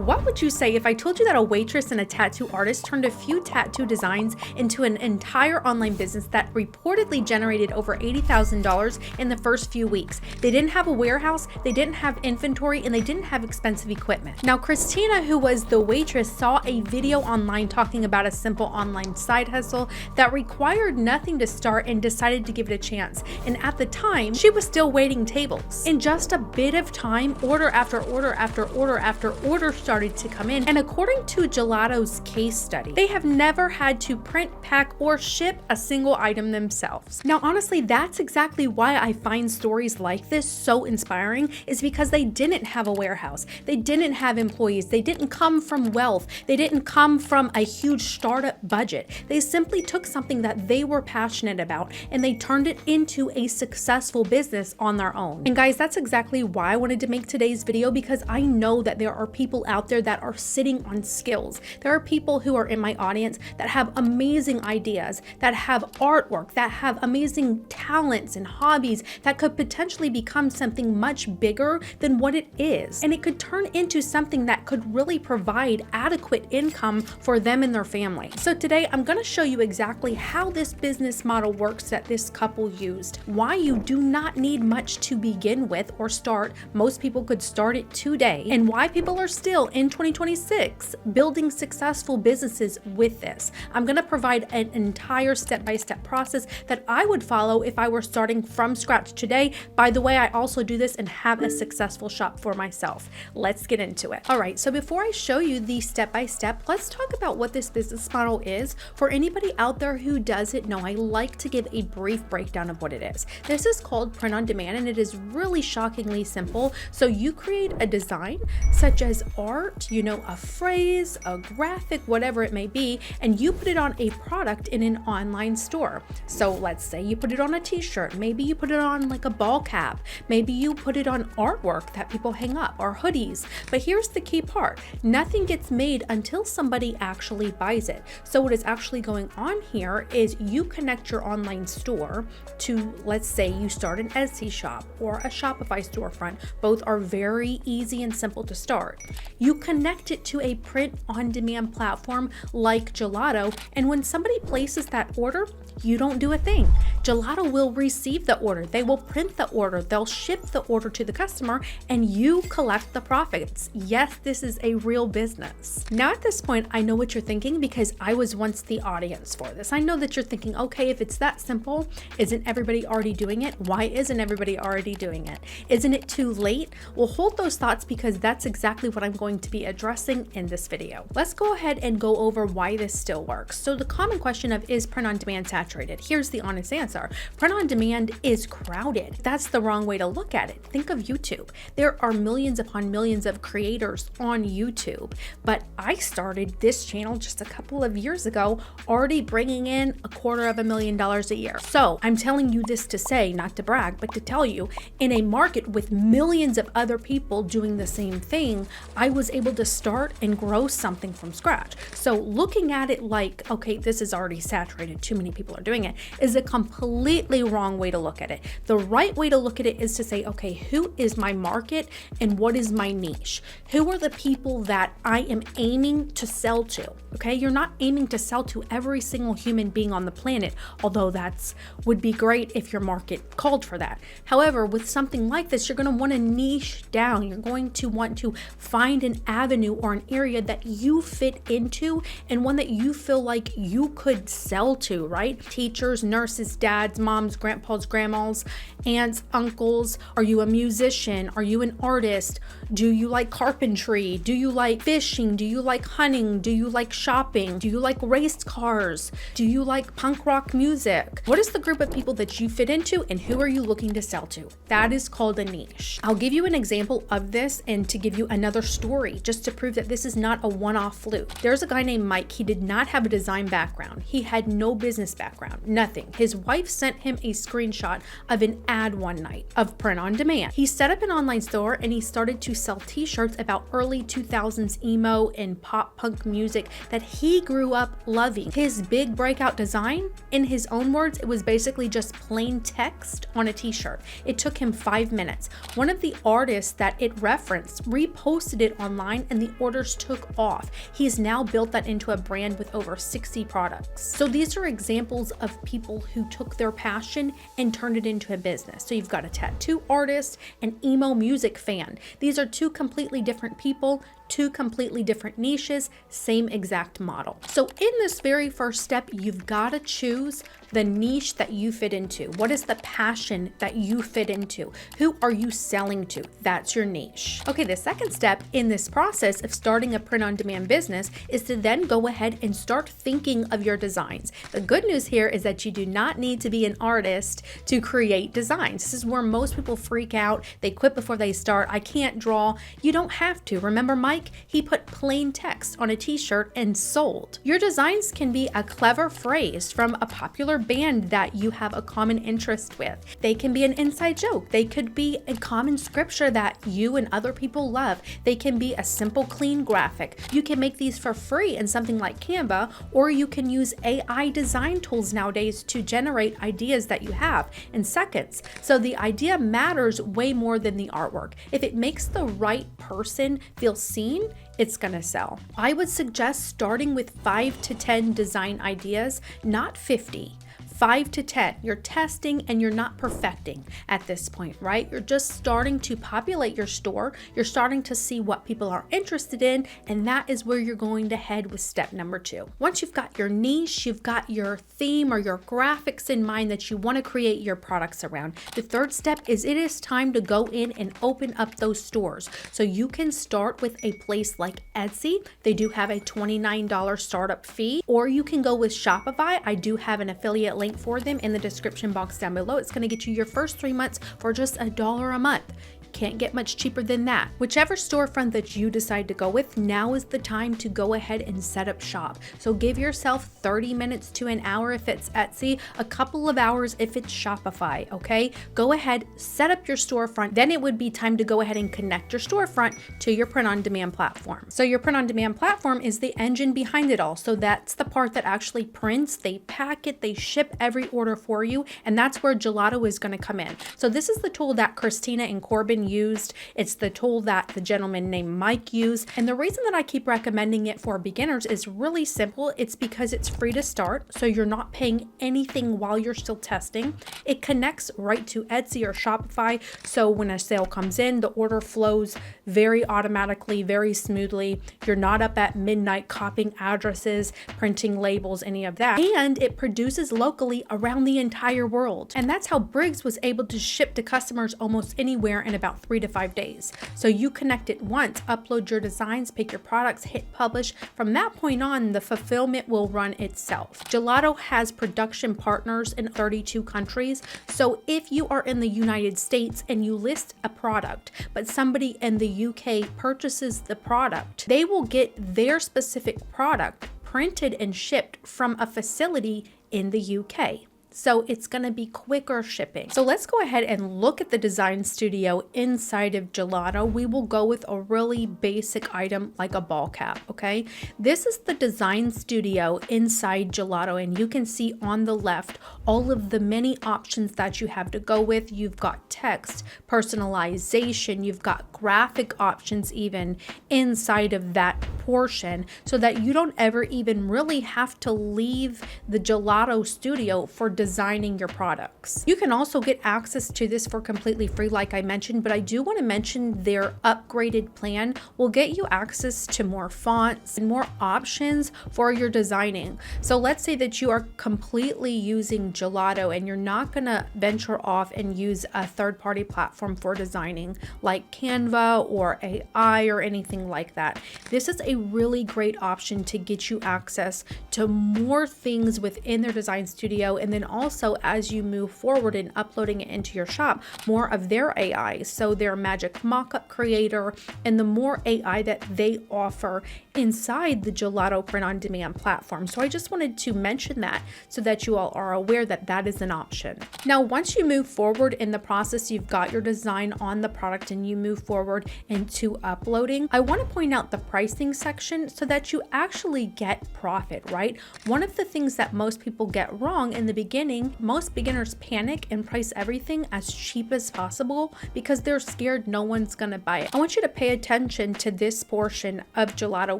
What would you say if I told you that a waitress and a tattoo artist turned a few tattoo designs into an entire online business that reportedly generated over $80,000 in the first few weeks? They didn't have a warehouse, they didn't have inventory, and they didn't have expensive equipment. Now, Christina, who was the waitress, saw a video online talking about a simple online side hustle that required nothing to start and decided to give it a chance. And at the time, she was still waiting tables. In just a bit of time, order after order after order after order started to come in, and according to Gelato's case study, they have never had to print, pack, or ship a single item themselves. Now, honestly, that's exactly why I find stories like this so inspiring, is because they didn't have a warehouse, they didn't have employees, they didn't come from wealth, they didn't come from a huge startup budget. They simply took something that they were passionate about and they turned it into a successful business on their own. And guys, that's exactly why I wanted to make today's video, because I know that there are people out there that are sitting on skills. There are people who are in my audience that have amazing ideas, that have artwork, that have amazing talents and hobbies that could potentially become something much bigger than what it is. And it could turn into something that could really provide adequate income for them and their family. So today I'm going to show you exactly how this business model works that this couple used, why you do not need much to begin with or start. Most people could start it today, and why people are still in 2026 building successful businesses with this. I'm going to provide an entire step-by-step process that I would follow if I were starting from scratch today. By the way, I also do this and have a successful shop for myself. Let's get into it. All right, so before I show you the step-by-step, let's talk about what this business model is. For anybody out there who doesn't know, I like to give a brief breakdown of what it is. This is called print on demand, and it is really shockingly simple. So you create a design such as art, a phrase, a graphic, whatever it may be, and you put it on a product in an online store. So let's say you put it on a t-shirt, maybe you put it on like a ball cap, maybe you put it on artwork that people hang up, or hoodies. But here's the key part: nothing gets made until somebody actually buys it. So what is actually going on here is you connect your online store to, let's say you start an Etsy shop or a Shopify storefront. Both are very easy and simple to start. You connect it to a print on demand platform like Gelato, and when somebody places that order, you don't do a thing. Gelato will receive the order, they will print the order, they'll ship the order to the customer, and you collect the profits. Yes, this is a real business. Now at this point, I know what you're thinking, because I was once the audience for this. I know that you're thinking, okay, if it's that simple, isn't everybody already doing it? Why isn't everybody already doing it? Isn't it too late? Well, hold those thoughts, because that's exactly what I'm going to be addressing in this video. Let's go ahead and go over why this still works. So the common question of, is print on demand saturated? Here's the honest answer. Print on demand is crowded. That's the wrong way to look at it. Think of YouTube. There are millions upon millions of creators on YouTube, but I started this channel just a couple of years ago, already bringing in $250,000 a year. So I'm telling you this to say, not to brag, but to tell you, in a market with millions of other people doing the same thing, I was able to start and grow something from scratch. So looking at it like, okay, this is already saturated, too many people are doing it, is a completely wrong way to look at it. The right way to look at it is to say, okay, who is my market and what is my niche? Who are the people that I am aiming to sell to? Okay, you're not aiming to sell to every single human being on the planet, although that's would be great if your market called for that. However, with something like this, you're going to want to niche down. You're going to want to find an avenue or an area that you fit into, and one that you feel like you could sell to, right? Teachers, nurses, dads, moms, grandpas, grandmas, aunts, uncles. Are you a musician? Are you an artist? Do you like carpentry? Do you like fishing? Do you like hunting? Do you like shopping? Do you like race cars? Do you like punk rock music? What is the group of people that you fit into, and who are you looking to sell to? That is called a niche. I'll give you an example of this and to give you another story just to prove that this is not a one-off fluke. There's a guy named Mike. He did not have a design background. He had no business background. background, nothing. His wife sent him a screenshot of an ad one night of print on demand. He set up an online store and he started to sell t-shirts about early 2000s emo and pop punk music that he grew up loving. His big breakout design, in his own words, it was basically just plain text on a t-shirt. It took him 5 minutes. One of the artists that it referenced reposted it online and the orders took off. He's now built that into a brand with over 60 products. So these are examples of people who took their passion and turned it into a business. So you've got a tattoo artist, an emo music fan. These are two completely different people, two completely different niches, same exact model. So in this very first step, you've got to choose the niche that you fit into. What is the passion that you fit into? Who are you selling to? That's your niche. Okay, the second step in this process of starting a print-on-demand business is to then go ahead and start thinking of your designs. The good news here is that you do not need to be an artist to create designs. This is where most people freak out. They quit before they start. I can't draw. You don't have to. Remember Mike? He put plain text on a t-shirt and sold. Your designs can be a clever phrase from a popular band that you have a common interest with. They can be an inside joke. They could be a common scripture that you and other people love. They can be a simple, clean graphic. You can make these for free in something like Canva, or you can use AI design tools nowadays to generate ideas that you have in seconds. So the idea matters way more than the artwork. If it makes the right person feel seen, it's gonna sell. I would suggest starting with 5 to 10 design ideas, not 50. 5 to 10. You're testing and you're not perfecting at this point, right? You're just starting to populate your store. You're starting to see what people are interested in, and that is where you're going to head with step number 2. Once you've got your niche, you've got your theme or your graphics in mind that you want to create your products around. The third step is it is time to go in and open up those stores. So you can start with a place like Etsy. They do have a $29 startup fee, or you can go with Shopify. I do have an affiliate link for them in the description box down below. It's going to get you your first 3 months for just $1 a month. Can't get much cheaper than that. Whichever storefront that you decide to go with, now is the time to go ahead and set up shop. So give yourself 30 minutes to an hour if it's Etsy, a couple of hours if it's Shopify, okay? Go ahead, set up your storefront. Then it would be time to go ahead and connect your storefront to your print-on-demand platform. So your print-on-demand platform is the engine behind it all. So that's the part that actually prints, they pack it, they ship every order for you, and that's where Gelato is going to come in. So this is the tool that Christina and Corbin used. It's the tool that the gentleman named Mike used. And the reason that I keep recommending it for beginners is really simple. It's because it's free to start, so you're not paying anything while you're still testing. It connects right to Etsy or Shopify, so when a sale comes in, the order flows very automatically, very smoothly. You're not up at midnight copying addresses, printing labels, any of that. And it produces locally around the entire world. And that's how Briggs was able to ship to customers almost anywhere in about 3 to 5 days. So you connect it once, upload your designs, pick your products, hit publish. From that point on, the fulfillment will run itself. Gelato has production partners in 32 countries. So if you are in the United States and you list a product, but somebody in the UK purchases the product, they will get their specific product printed and shipped from a facility in the UK. So it's going to be quicker shipping. So let's go ahead and look at the design studio inside of Gelato. We will go with a really basic item like a ball cap, okay? This is the design studio inside Gelato, and you can see on the left all of the many options that you have to go with. You've got text, personalization, you've got graphic options even inside of that portion, so that you don't ever even really have to leave the Gelato studio for designing your products. You can also get access to this for completely free, like I mentioned, but I do want to mention their upgraded plan will get you access to more fonts and more options for your designing. So let's say that you are completely using Gelato and you're not going to venture off and use a third-party platform for designing like Canva or AI or anything like that. This is a really great option to get you access to more things within their design studio. And then also, as you move forward in uploading it into your shop, more of their AI, so their magic mockup creator and the more AI that they offer inside the Gelato print on demand platform. So I just wanted to mention that so that you all are aware that that is an option. Now, once you move forward in the process, you've got your design on the product and you move forward into uploading. I want to point out the pricing section so that you actually get profit, right? One of the things that most people get wrong in the beginning, most beginners panic and price everything as cheap as possible because they're scared no one's going to buy it. I want you to pay attention to this portion of Gelato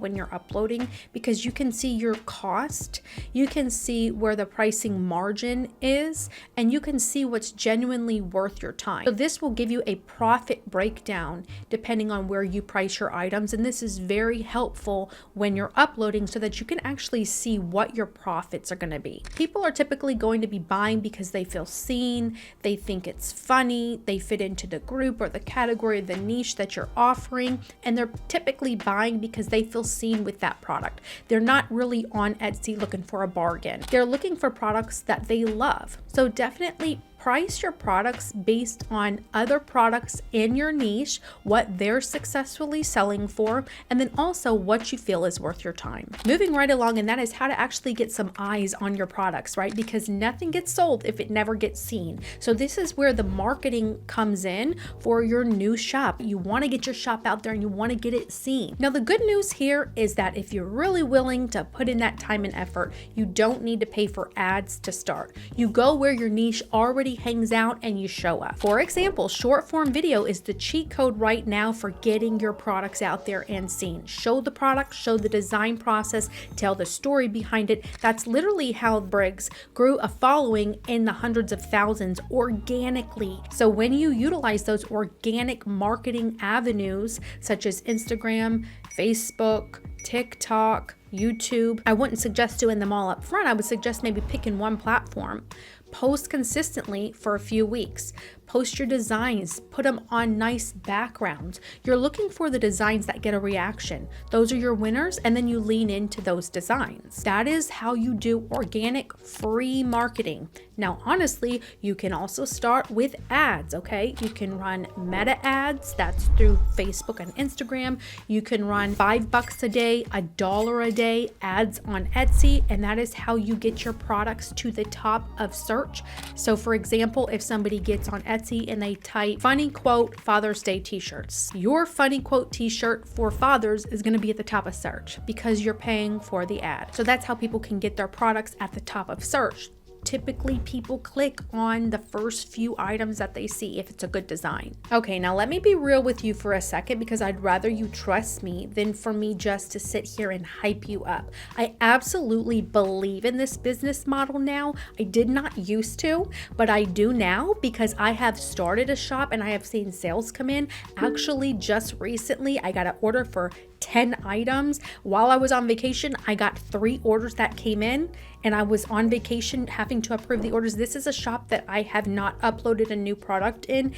when you're uploading, because you can see your cost, you can see where the pricing margin is, and you can see what's genuinely worth your time. So this will give you a profit breakdown depending on where you price your items, and this is very helpful when you're uploading so that you can actually see what your profits are going to be. People are typically going to be buying because they feel seen, they think it's funny, they fit into the group or the category, the niche that you're offering, and they're typically buying because they feel seen with that product. They're not really on Etsy looking for a bargain. They're looking for products that they love. So definitely price your products based on other products in your niche, what they're successfully selling for, and then also what you feel is worth your time. Moving right along, and that is how to actually get some eyes on your products, right? Because nothing gets sold if it never gets seen. So this is where the marketing comes in for your new shop. You want to get your shop out there and you want to get it seen. Now, the good news here is that if you're really willing to put in that time and effort, you don't need to pay for ads to start. You go where your niche already hangs out and you show up. For example, short form video is the cheat code right now for getting your products out there and seen. Show the product, show the design process, tell the story behind it. That's literally how Briggs grew a following in the hundreds of thousands organically. So when you utilize those organic marketing avenues such as Instagram, Facebook, TikTok, YouTube, I wouldn't suggest doing them all up front. I would suggest maybe picking one platform. Post consistently for a few weeks. Post your designs, put them on nice backgrounds. You're looking for the designs that get a reaction. Those are your winners, and then you lean into those designs. That is how you do organic free marketing. Now, honestly, you can also start with ads, okay? You can run meta ads, that's through Facebook and Instagram. You can run $5 a day, $1 a day ads on Etsy, and that is how you get your products to the top of search. So for example, if somebody gets on Etsy and they type funny quote Father's Day t-shirts, your funny quote t-shirt for fathers is going to be at the top of search because you're paying for the ad. So that's how people can get their products at the top of search. Typically people click on the first few items that they see if it's a good design. Okay, now let me be real with you for a second, because I'd rather you trust me than for me just to sit here and hype you up. I absolutely believe in this business model now. I did not used to, but I do now because I have started a shop and I have seen sales come in. Actually, just recently, I got an order for 10 items. While I was on vacation, I got 3 orders that came in, and I was on vacation having to approve the orders. This is a shop that I have not uploaded a new product in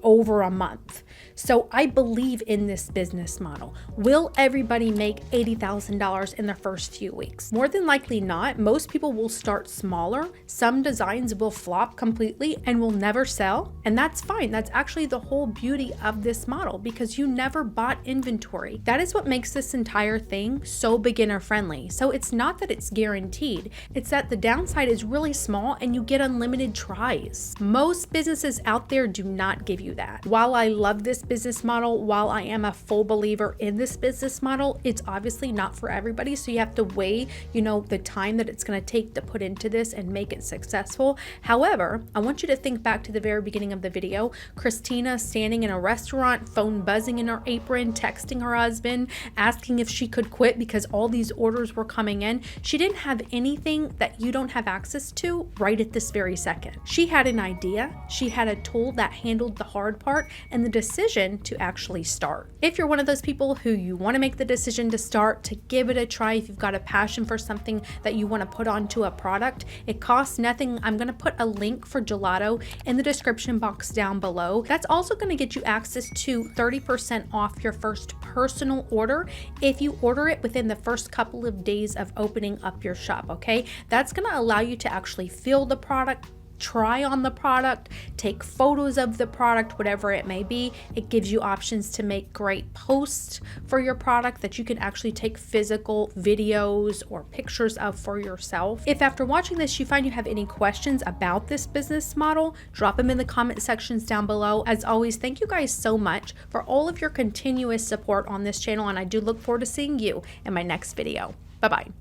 over a month. So I believe in this business model. Will everybody make $80,000 in their first few weeks? More than likely not. Most people will start smaller. Some designs will flop completely and will never sell, and that's fine. That's actually the whole beauty of this model, because you never bought inventory. That is what makes this entire thing so beginner friendly. So it's not that it's guaranteed, it's that the downside is really small and you get unlimited tries. Most businesses out there do not give you that. While I love this business model, while I am a full believer in this business model, it's obviously not for everybody. So you have to weigh, the time that it's going to take to put into this and make it successful. However, I want you to think back to the very beginning of the video. Christina standing in a restaurant, phone buzzing in her apron, texting her husband, asking if she could quit because all these orders were coming in. She didn't have anything that you don't have access to right at this very second. She had an idea, she had a tool that handled the hard part and the decision to actually start. If you're one of those people who you want to make the decision to start, to give it a try, if you've got a passion for something that you want to put onto a product, it costs nothing. I'm going to put a link for Gelato in the description box down below. That's also going to get you access to 30% off your first personal order if you order it within the first couple of days of opening up your shop, okay? That's going to allow you to actually feel the product, try on the product, take photos of the product, whatever it may be. It gives you options to make great posts for your product that you can actually take physical videos or pictures of for yourself. If after watching this you find you have any questions about this business model, drop them in the comment sections down below. As always, thank you guys so much for all of your continuous support on this channel, and I do look forward to seeing you in my next video. Bye-bye.